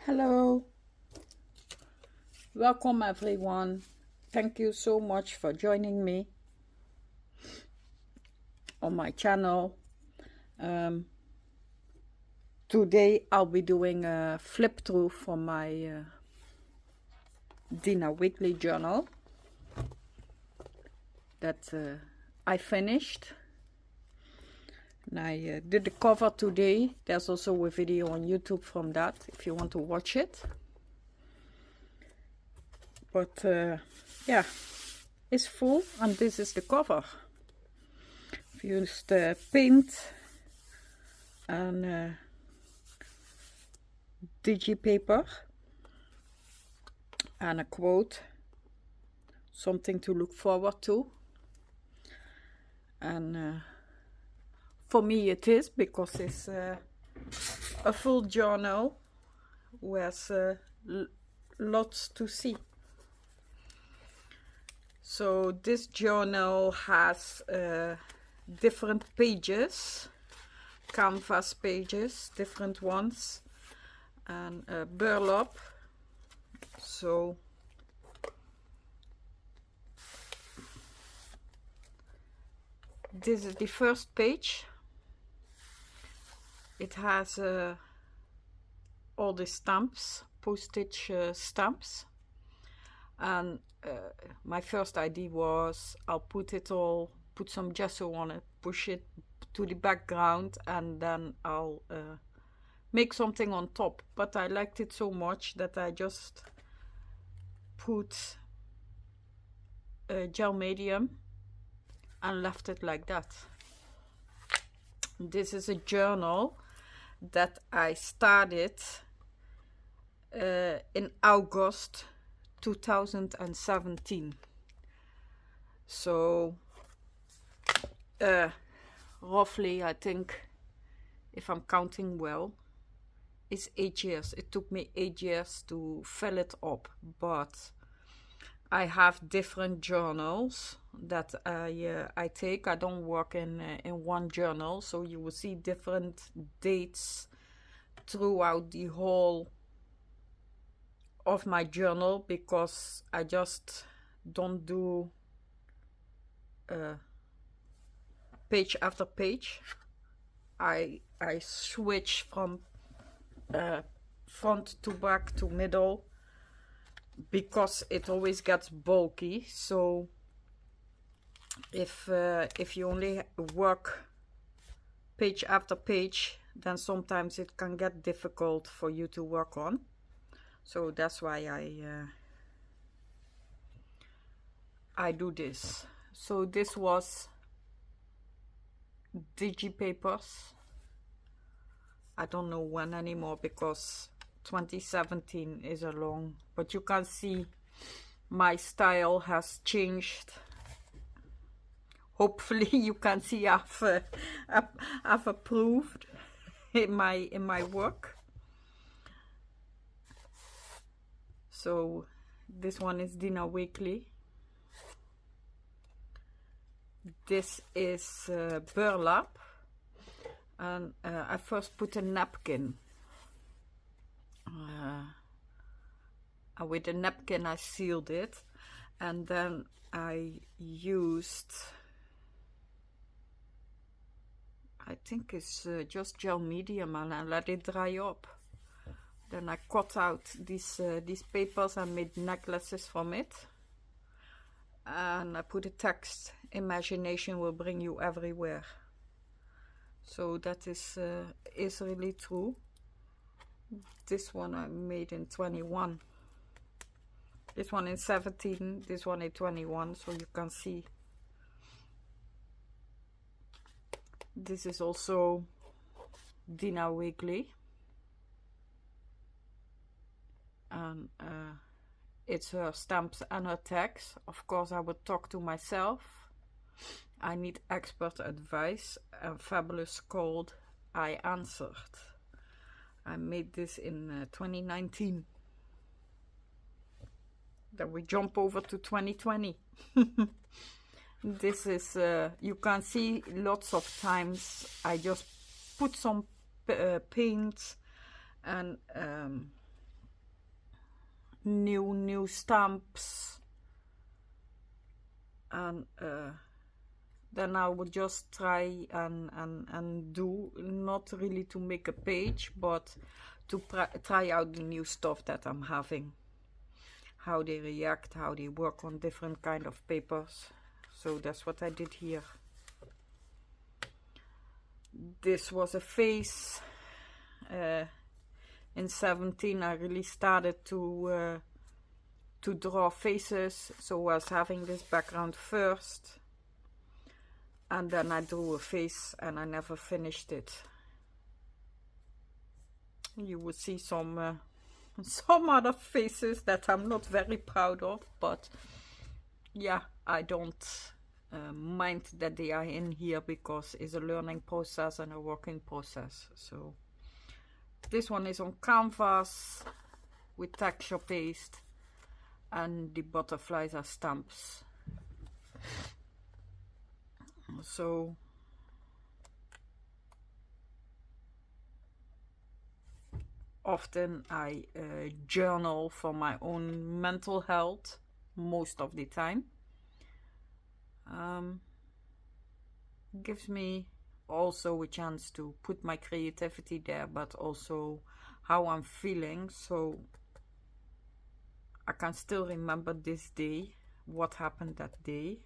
Hello, welcome everyone. Thank you so much for joining me on my channel. Today I'll be doing a flip through from my Dina Wakley journal that I finished. And I did the cover today. There's also a video on YouTube from that if you want to watch it. But yeah, it's full and this is the cover. I've used paint and digi paper and a quote, something to look forward to. And for me it is, because it's a full journal with lots to see. So this journal has different pages, canvas pages, different ones, and burlap. So this is the first page. It has all the stamps, postage stamps, and my first idea was I'll put some gesso on it, push it to the background, and then I'll make something on top. But I liked it so much that I just put gel medium and left it like that. This is a journal that I started in August 2017. So roughly, I think, if I'm counting well, it's 8 years. It took me 8 years to fill it up, but I have different journals that I take. I don't work in one journal, so you will see different dates throughout the whole of my journal, because I just don't do page after page. I switch from front to back to middle, because it always gets bulky. So if you only work page after page, then sometimes it can get difficult for you to work on. So that's why I do this. So this was digi papers. I don't know when anymore, because 2017 is a long, but you can see my style has changed. Hopefully you can see I've improved in my work. So this one is Dina Wakley. This is burlap, and I first put a napkin. With a napkin I sealed it, and then I used, I think it's just gel medium, and I let it dry up. Then I cut out these papers and made necklaces from it, and I put a text: imagination will bring you everywhere. So that is really true. This one I made in 21, this one in 17, this one in 21, so you can see. This is also Dina Wakley, and it's her stamps and her tags. Of course, I would talk to myself. I need expert advice, and fabulous called I answered. I made this in 2019. Then we jump over to 2020. This is, you can see lots of times I just put some paint and new stamps, and then I would just try and do, not really to make a page, but to try out the new stuff that I'm having, how they react, how they work on different kind of papers. So that's what I did here. This was a face. In 17 I really started to draw faces, so I was having this background first, and then I drew a face and I never finished it. You would see some other faces that I'm not very proud of, but yeah, I don't mind that they are in here, because it's a learning process and a working process. So this one is on canvas with texture paste, and the butterflies are stamps. So often I journal for my own mental health, most of the time. Gives me also a chance to put my creativity there, but also how I'm feeling, so I can still remember this day, what happened that day.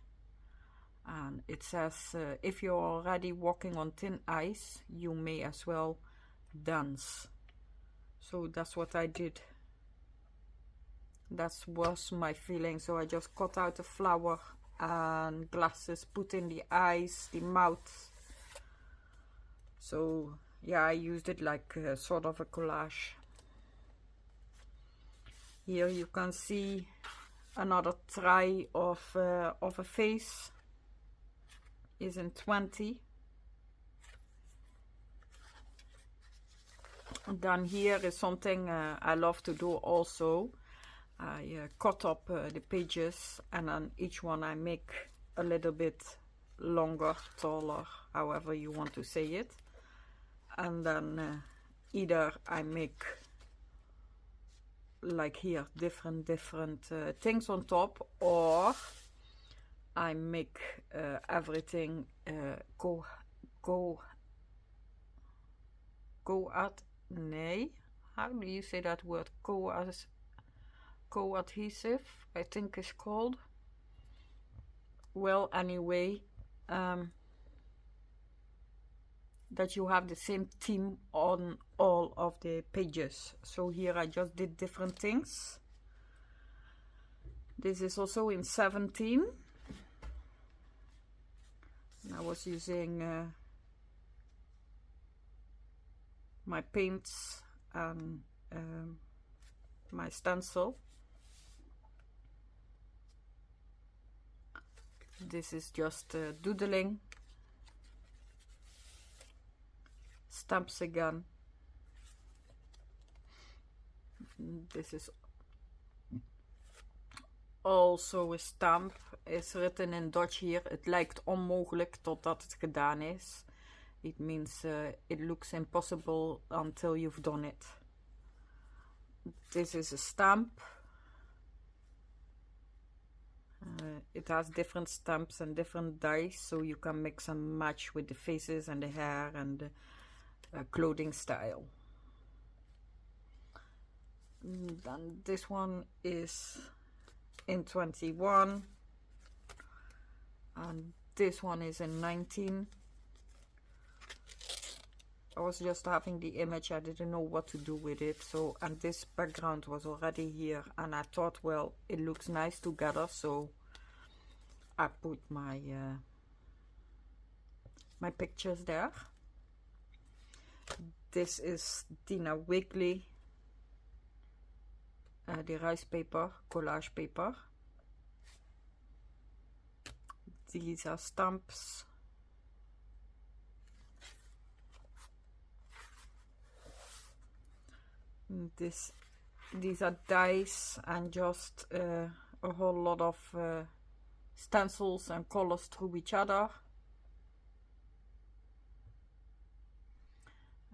And it says, if you're already walking on thin ice, you may as well dance. So that's what I did. That was my feeling. So I just cut out a flower and glasses, put in the eyes, the mouth. So yeah, I used it like sort of a collage. Here you can see another try of a face. Is in 20. And then here is something I love to do also. I cut up the pages, and on each one I make a little bit longer, taller, however you want to say it. And then either I make, like here, different things on top, or I make everything how do you say that word? Co-adhesive, I think it's called. Well, anyway, that you have the same theme on all of the pages. So here I just did different things. This is also in 17. I was using my paints and my stencil. This is just doodling. Stamps again. This is also a stamp. Is written in Dutch hier. Het lijkt onmogelijk totdat het gedaan is. It means it looks impossible until you've done it. This is a stamp. It has different stamps and different dies, so you can mix and match with the faces and the hair and the clothing style. Then this one is in 21, and this one is in 19. I was just having the image, I didn't know what to do with it, so, and this background was already here, and I thought, well, it looks nice together, so I put my my pictures there. This is Dina Wakley, the rice paper, collage paper. These are stamps. These are dies and just a whole lot of stencils and colors through each other.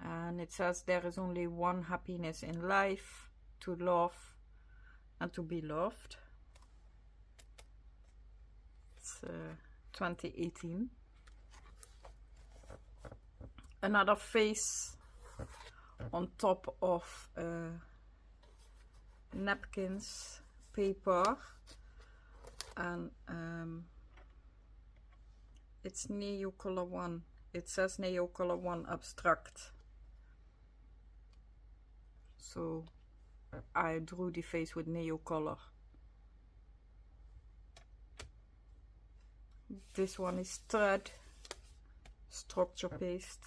And it says there is only one happiness in life: to love, and to be loved. It's 2018. Another face on top of napkins, paper, and it's Neo Color 1. It says Neo Color 1 Abstract. So I drew the face with Neo Color. This one is thread, structure paste,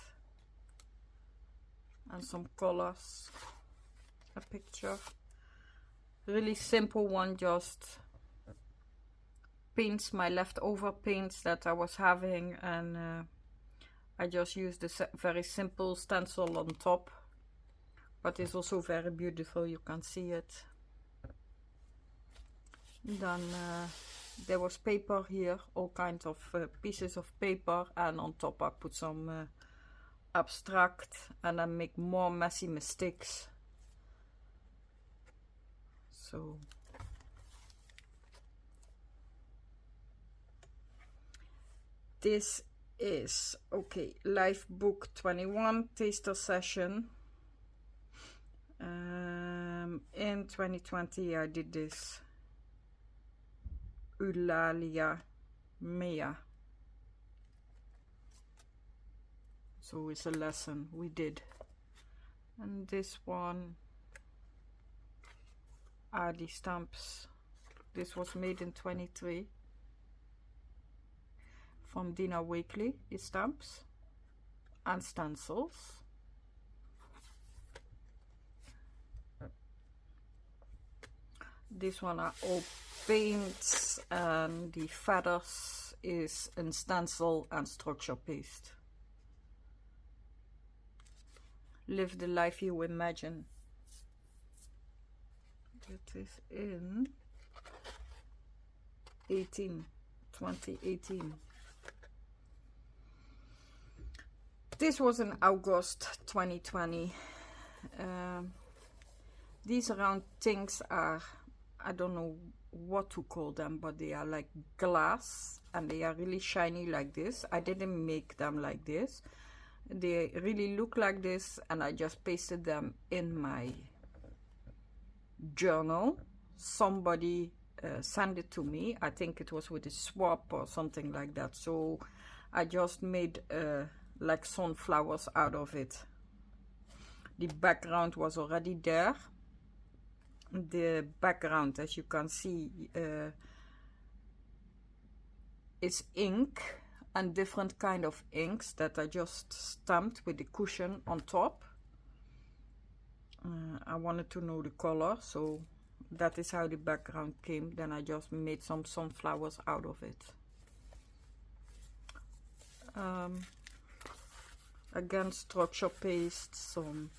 and some colors. A picture. Really simple one, just paints, my leftover paints that I was having, and I just used a very simple stencil on top, but it's also very beautiful, you can see it. Then there was paper here, all kinds of pieces of paper, and on top I put some abstract, and I make more messy mistakes. So this is okay. Live book 21 taster session. In 2020 I did this. Eulalia Mea. So it's a lesson we did. And this one are the stamps. This was made in 23 from Dina Wakley, the stamps and stencils. This one are all paints, and the feathers is in stencil and structure paste. Live the life you imagine. It is in 2018. This was in August 2020. These round things are, I don't know what to call them, but they are like glass, and they are really shiny like this. I didn't make them like this. They really look like this, and I just pasted them in my journal. Somebody sent it to me. I think it was with a swap or something like that. So I just made like sunflowers out of it. The background was already there. The background, as you can see, is ink, and different kind of inks that I just stamped with the cushion on top. I wanted to know the color, so that is how the background came. Then I just made some sunflowers out of it. Again, structure paste, some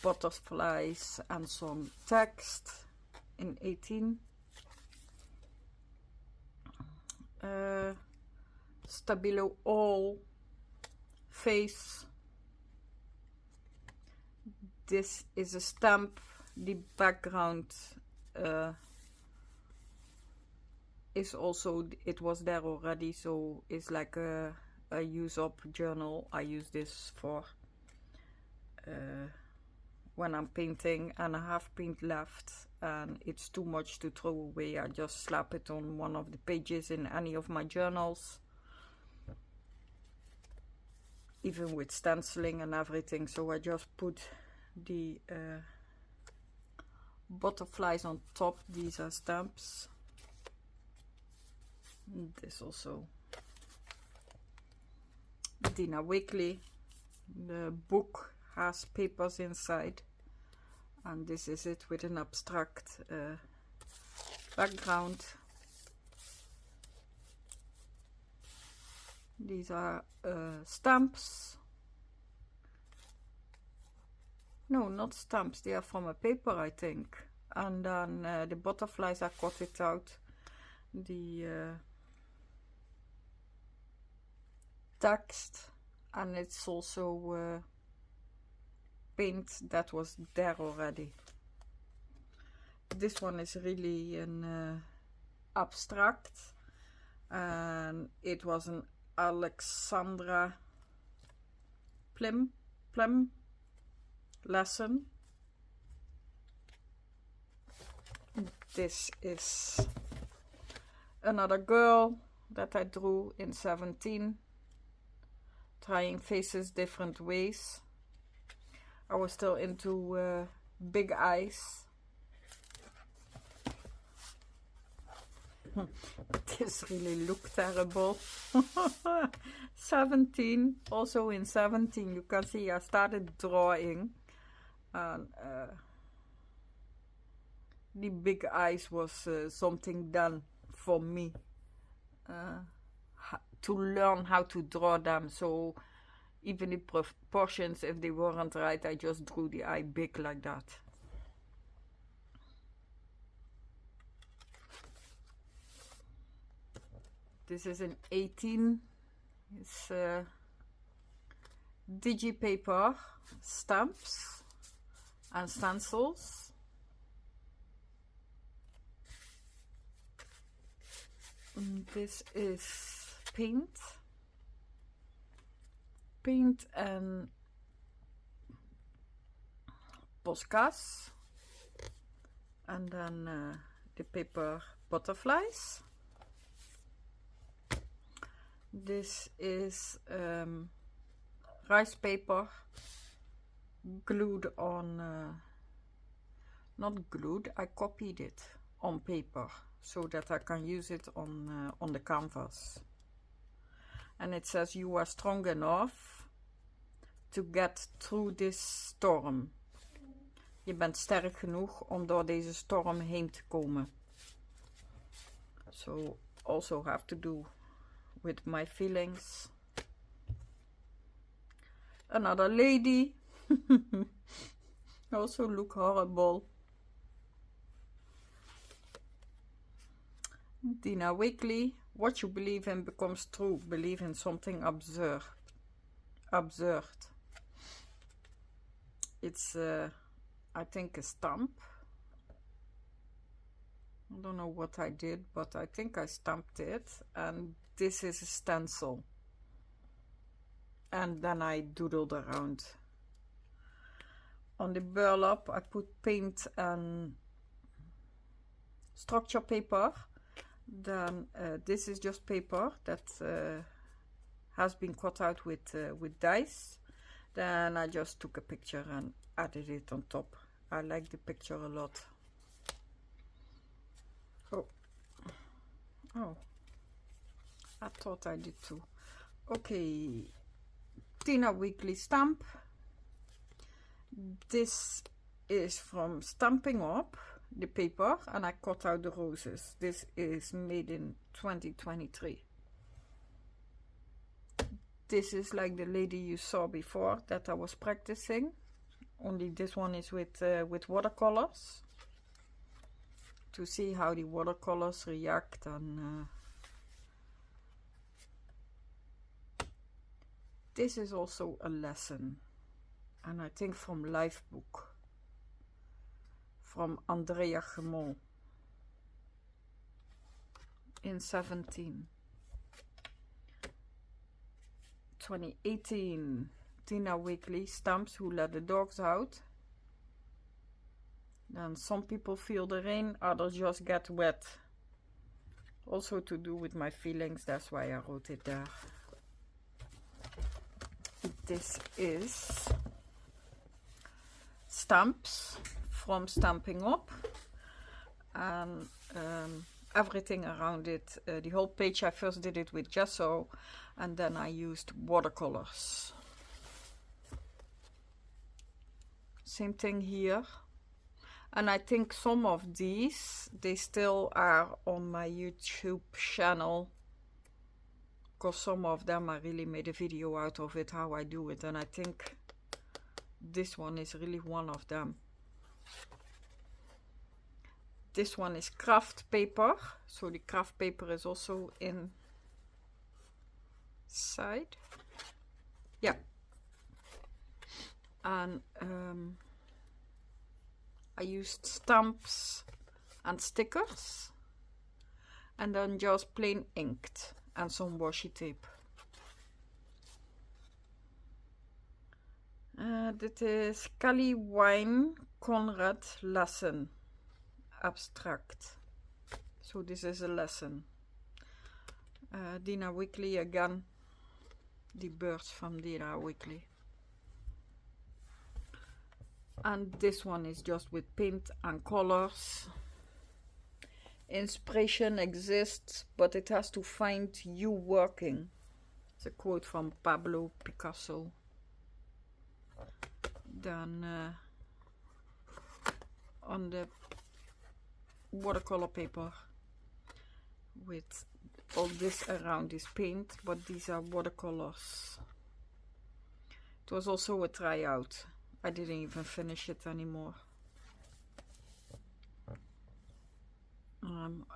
butterflies, and some text in 18. Stabilo all face. This is a stamp. The background is also, it was there already, so it's like a use up journal. I use this for when I'm painting and I have paint left and it's too much to throw away. I just slap it on one of the pages in any of my journals, even with stenciling and everything. So I just put the butterflies on top. These are stamps. This also Dina Wakley. The book has papers inside, and this is it with an abstract background. These are stamps. No, not stamps, they are from a paper, I think. And then the butterflies, I cut it out. The text, and it's also paint that was there already. this one is really an abstract, and it was an Alexandra Plum lesson. This is another girl that I drew in 17, trying faces different ways. I was still into big eyes. This really looked terrible. 17, also in 17 you can see I started drawing, and the big eyes was something done for me to learn how to draw them. So even the proportions, if they weren't right, I just drew the eye big like that. This is an 18. It's digipaper, stamps and stencils. This is paint and Poscas, and then the paper butterflies. This is rice paper glued on, not glued, I copied it on paper so that I can use it on the canvas. And it says, you are strong enough to get through this storm. Je bent sterk genoeg om door deze storm heen te komen. So also have to do with my feelings. Another lady. Also look horrible. Dina Wakley. What you believe in becomes true. Believe in something absurd. It's I think a stamp. I don't know what I did, but I think I stamped it, and this is a stencil. And then I doodled around. On the burlap I put paint and structure paper. Then this is just paper that has been cut out with dice. Then I just took a picture and added it on top. I like the picture a lot. Oh, I thought I did too. Okay, Dina Wakley stamp. This is from Stamping Up the paper, and I cut out the roses. This is made in 2023. This is like the lady you saw before that I was practicing, only this one is with watercolors, to see how the watercolors react. And this is also a lesson, and I think from Life Book, from Andrea Gemon in 17. 2018, Dina Wakley stamps Who Let the Dogs Out. Then some people feel the rain, others just get wet. Also to do with my feelings, that's why I wrote it there. This is stamps from Stamping Up, and everything around it, the whole page I first did it with gesso, and then I used watercolors. Same thing here. And I think some of these, they still are on my YouTube channel, because some of them I really made a video out of it, how I do it, and I think this one is really one of them. This one is craft paper, so the craft paper is also inside. Yeah. And I used stamps and stickers, and then just plain inked and some washi tape. Dit is Kali Wine Conrad lesson abstract. So this is a lesson. Dina Wakley again. Die birds from Dina Wakley. And this one is just with paint and colors. Inspiration exists, but it has to find you working. It's a quote from Pablo Picasso. Then on the watercolor paper with all this around is paint, but these are watercolors. It was also a tryout. I didn't even finish it anymore.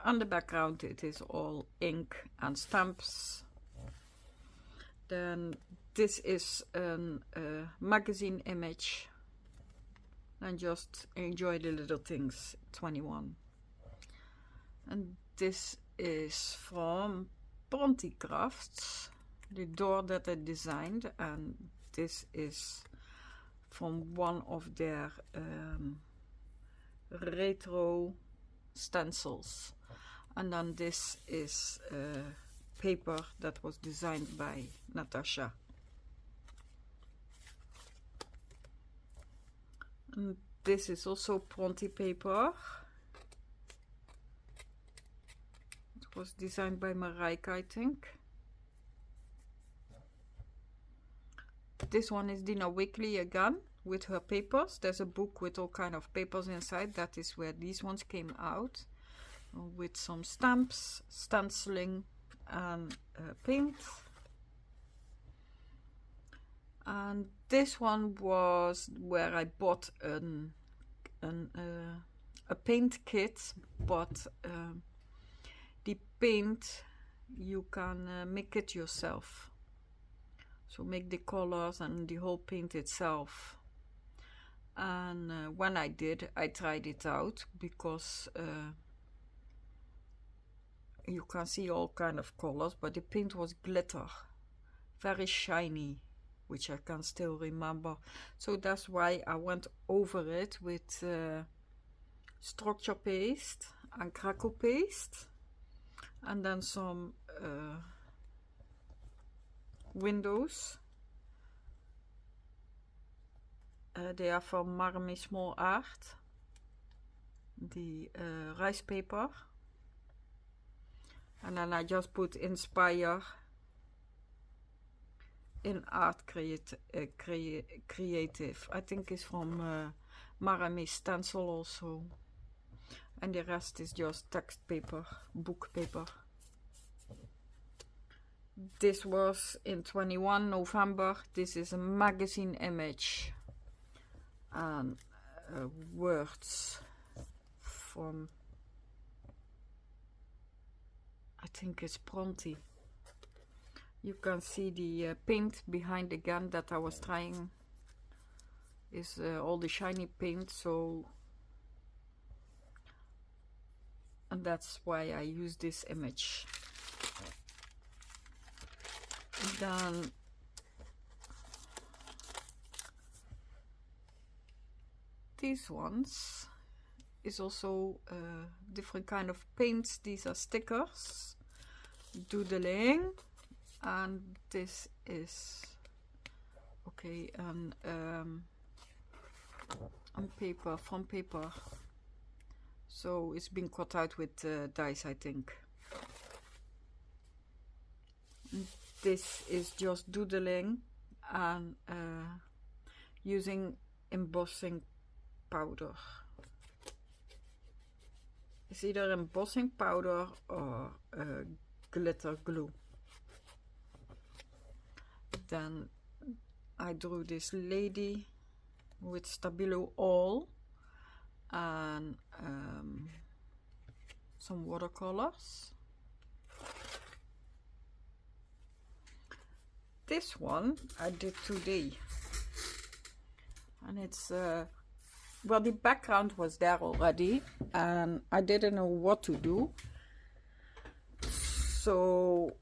On the background it is all ink and stamps. Then this is a magazine image. And just enjoy the little things, 21. And this is from Pronti Crafts, the door that I designed, and this is from one of their retro stencils. And then this is paper that was designed by Natasha. And this is also Pronti paper. It was designed by Marijke, I think. This one is Dina Wakley again with her papers. There's a book with all kind of papers inside. That is where these ones came out, with some stamps, stenciling, and paint. And this one was where I bought a paint kit, but the paint you can make it yourself. So make the colors and the whole paint itself. And when I did, I tried it out because you can see all kind of colors, but the paint was glitter, very shiny, which I can still remember. So that's why I went over it with structure paste and crackle paste, and then some windows. They are from Marmy Small Art, the rice paper. And then I just put inspire in art creative. I think it's from Marmy stencil also. And the rest is just text paper, book paper. This was in 21 November. This is a magazine image and words from, I think it's Pronti. You can see the paint behind the gun that I was trying is all the shiny paint, so and that's why I use this image. Then these ones is also different kind of paints. These are stickers, doodling, and this is okay, and on paper, from paper. So it's been cut out with dice, I think. This is just doodling and using embossing powder. It's either embossing powder or glitter glue. Then I drew this lady with Stabilo all and some watercolors. This one I did today, and it's well, the background was there already and I didn't know what to do. So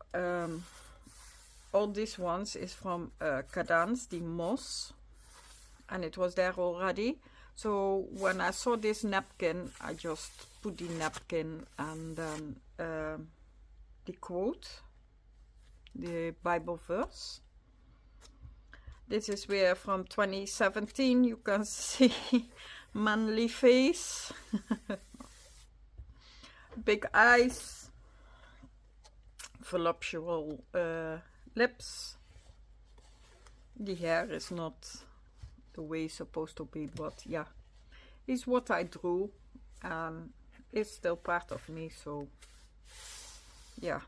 all these ones is from Cadence, the moss, and it was there already. So when I saw this napkin, I just put the napkin and then the quote, the Bible verse. This is where from 2017 you can see manly face, big eyes, voluptuous lips. The hair is not the way it's supposed to be, but yeah, it's what I drew and it's still part of me, so yeah.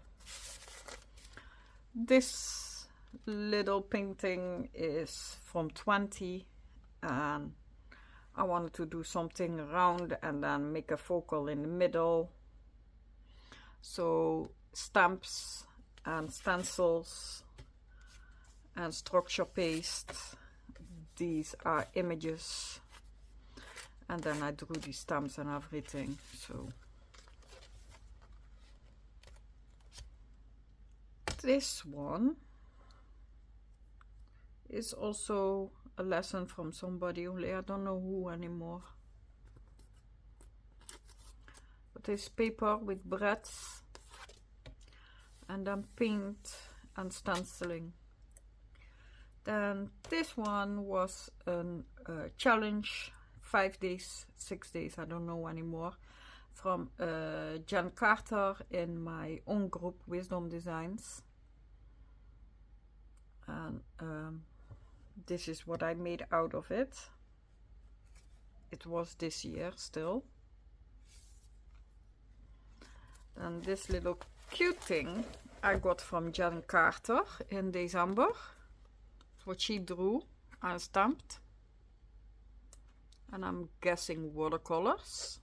This little painting is from 20 and I wanted to do something round and then make a focal in the middle. So stamps and stencils and structure paste, these are images, and then I drew the stamps and everything. So this one is also a lesson from somebody, only I don't know who anymore. But it's paper with breadths and then paint and stenciling. Then this one was a challenge, 5 days, 6 days, I don't know anymore, from Jan Carter in my own group, Wisdom Designs. And this is what I made out of it. It was this year still. And this little cute thing I got from Jan Carter in December. What she drew and stamped. And I'm guessing watercolors.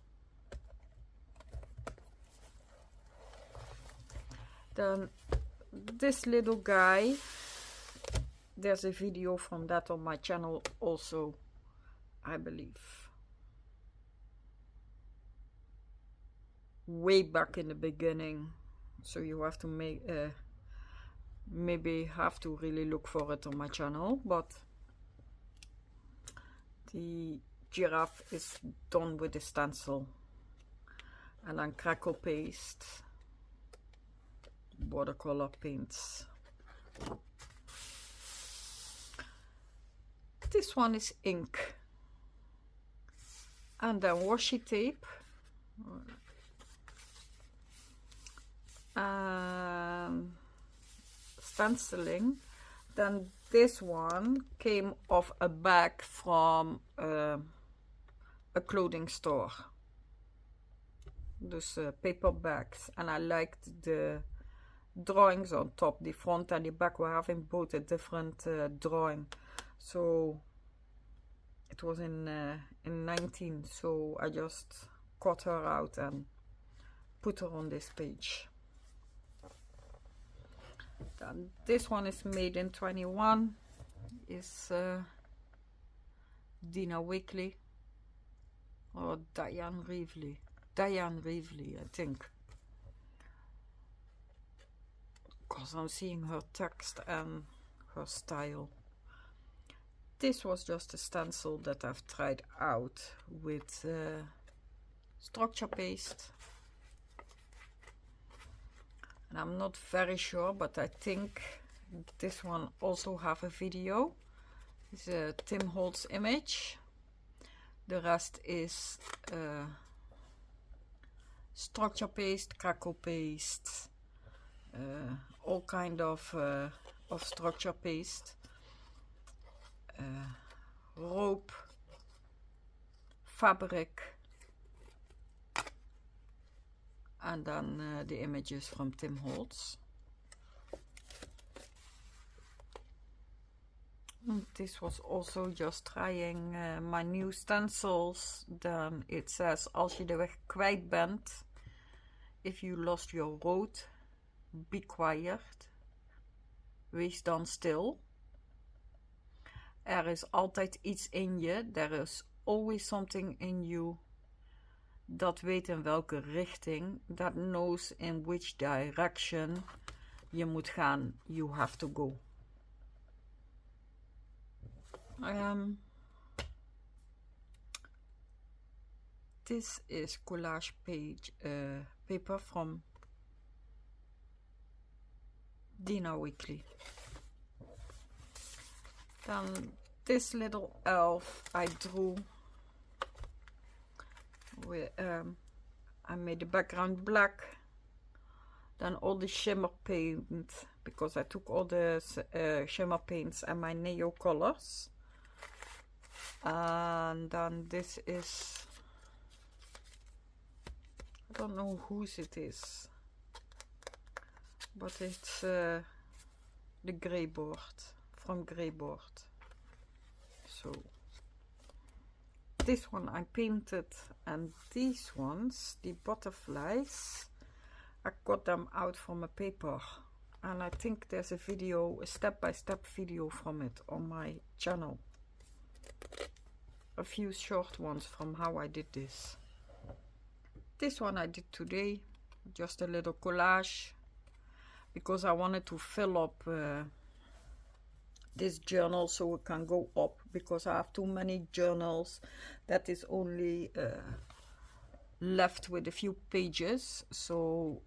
Then this little guy, there's a video from that on my channel also, I believe. Way back in the beginning. So you have to make maybe have to really look for it on my channel, but the giraffe is done with the stencil and then crackle paste, watercolor paints. This one is ink and then washi tape and stenciling. Then this one came off a bag from a clothing store. Those paper bags, and I liked the drawings on top. The front and the back were having both a different drawing. So it was in 19, so I just cut her out and put her on this page. Then this one is made in 21. Is Dina Wakley or Diane Reevely, I think, because I'm seeing her text and her style. This was just a stencil that I've tried out with structure paste. And I'm not very sure, but I think this one also have a video. It's a Tim Holtz image. The rest is structure paste, crackle paste, all kind of structure paste, rope, fabric, and then the images from Tim Holtz. And this was also just trying my new stencils. Then it says, als je de weg kwijt bent, if you lost your road, be quiet. Wees dan stil. Er is altijd iets in je. There is always something in you dat weet in welke richting, that knows in which direction je moet gaan. You have to go. This is collage page paper from Dina Wakley. Then this little elf I drew with I made the background black, then all the shimmer paint, because I took all the shimmer paints and my neo colors, and then this is, I don't know whose it is, but it's the grey board, from grey board. So this one I painted, and these ones, the butterflies, I got them out from a paper, and I think there's a video, a step-by-step video from it on my channel. A few short ones from how I did this. This one I did today, just a little collage, because I wanted to fill up this journal so it can go up, because I have too many journals that is only left with a few pages. So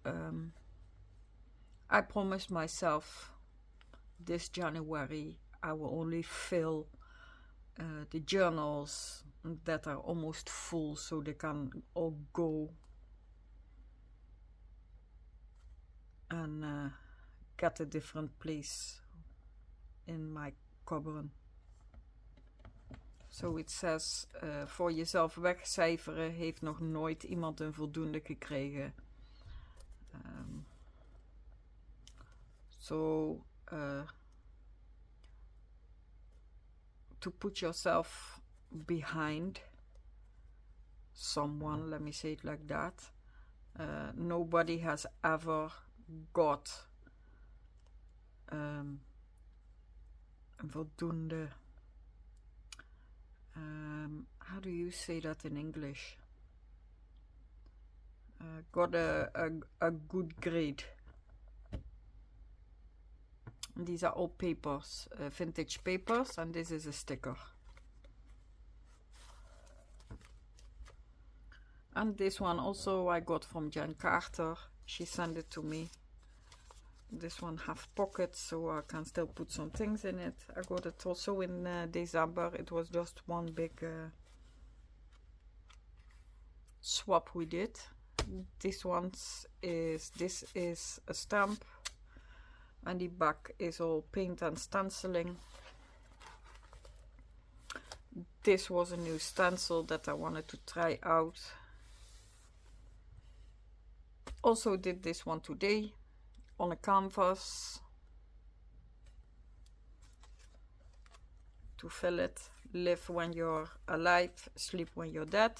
I promised myself this January I will only fill the journals that are almost full, so they can all go and get a different place in my cupboard. So it says, voor jezelf wegcijferen heeft nog nooit iemand een voldoende gekregen. To put yourself behind someone, let me say it like that. Nobody has ever got een voldoende, how do you say that in English? Got a good grade. These are all papers, vintage papers, and this is a sticker. And this one also I got from Jen Carter. She sent it to me. This one have pockets, so I can still put some things in it. I got it also in December. It was just one big swap we did. This is a stamp, and the back is all paint and stenciling. This was a new stencil that I wanted to try out. Also did this one today on a canvas to fill it. Live when you're alive, sleep when you're dead.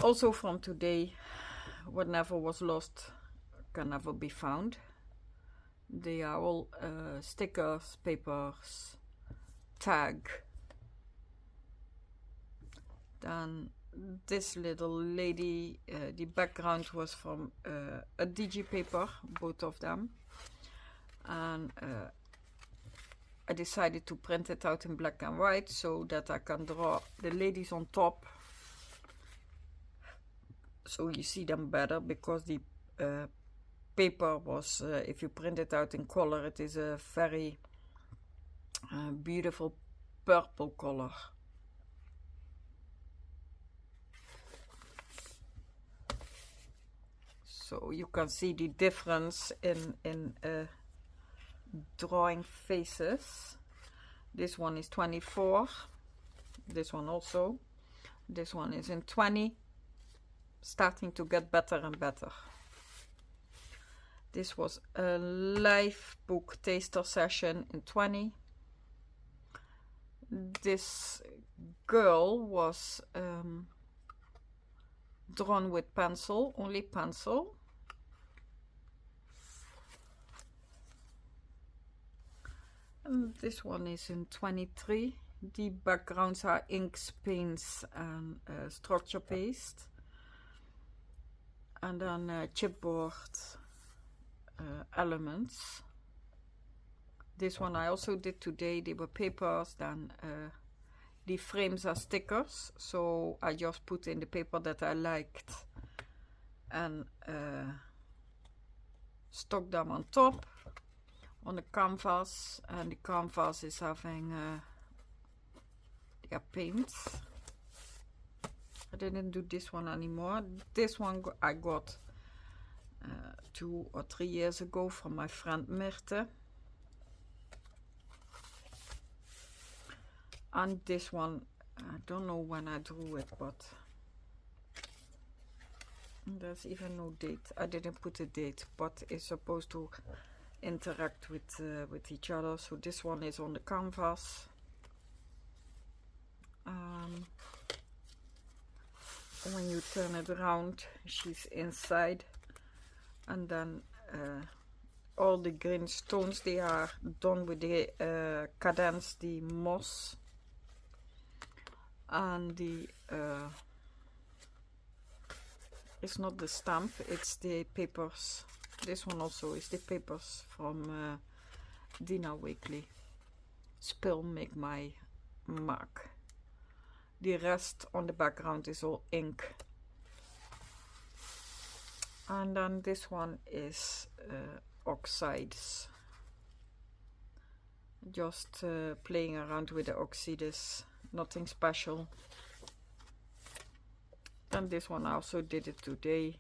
Also from today, what never was lost can never be found. They are all stickers, papers, tag. Then this little lady, the background was from a DG paper, both of them, and I decided to print it out in black and white so that I can draw the ladies on top, so you see them better, because the paper was, if you print it out in color, it is a very beautiful purple color. So you can see the difference in drawing faces. This one is 24. This one also. This one is in 20. Starting to get better and better. This was a live book taster session in 20. This girl was drawn with pencil, only pencil. And this one is in 23. The backgrounds are inks, paints, and structure paste. And then chipboard elements. This one I also did today. They were papers. Then the frames are stickers. So I just put in the paper that I liked and stuck them on top on the canvas. And the canvas is having paints. I didn't do this one anymore. This one I got 2 or 3 years ago from my friend Myrte. And this one, I don't know when I drew it, but there's even no date. I didn't put a date, but it's supposed to interact with each other. So this one is on the canvas. When you turn it around, she's inside, and then all the green stones, they are done with the cadence, the moss, and the it's not the stamp, it's the papers. This one also is the papers from Dina Wakley. Spill make my mark. The rest on the background is all ink. And then this one is oxides. Just playing around with the oxides, nothing special. And this one I also did it today.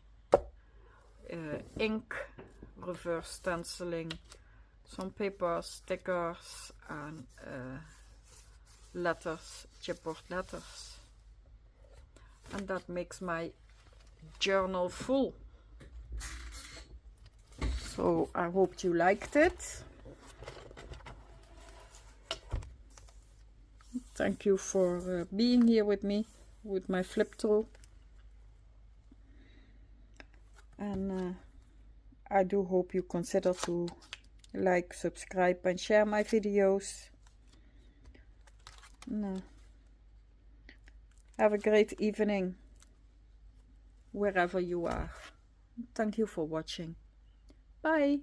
Ink, reverse stenciling, some papers, stickers, and letters, chipboard letters. And that makes my journal full. So I hope you liked it. Thank you for being here with me with my flip through. And I do hope you consider to like, subscribe and share my videos. Have a great evening wherever you are. Thank you for watching. Bye.